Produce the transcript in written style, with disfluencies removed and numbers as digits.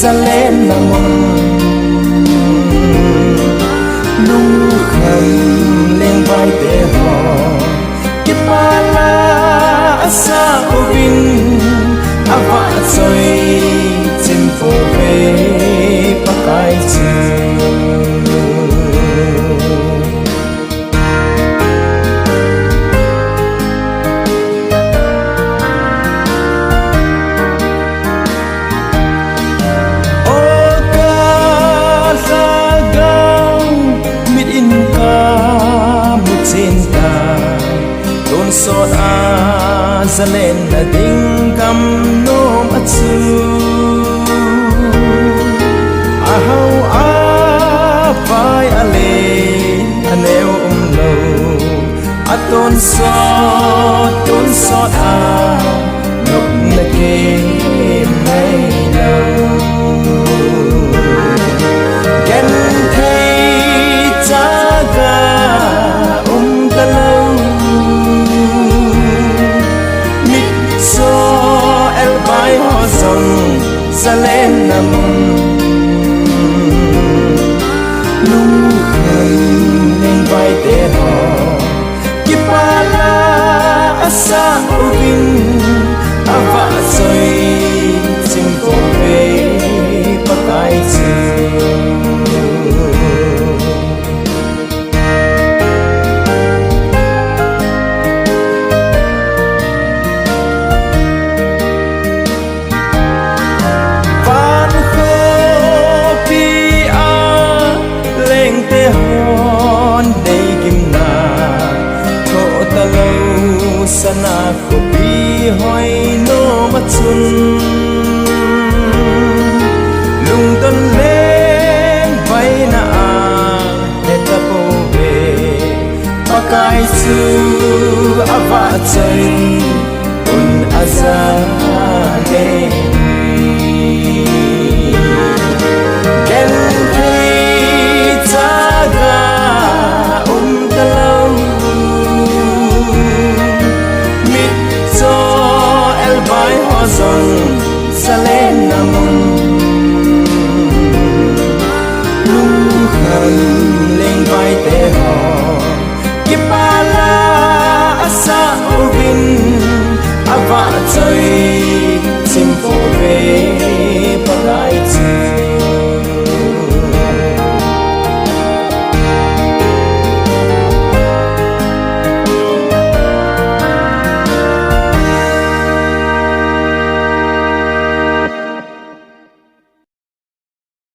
ra lên là mong lung khẩn lên vai tê hò kiếp ba la sa ô vinh vạ rồi trên phố về bắc ai sốt ra lên là đinh cầm nôm ắt sư hao vai lên nêu lâu tôn sốt lúc nè kê mấy lâu ghen thấy cha ga ta lâu vai hoa rồng ra lên nằm lung khởi lên vai tê hò kiếp ba la sa ô vinh vạ rồi chim phố về bắc ai sana ko pi hoi no matsun lung ton lên vai na để ta po về pakai su ava chơi un aza de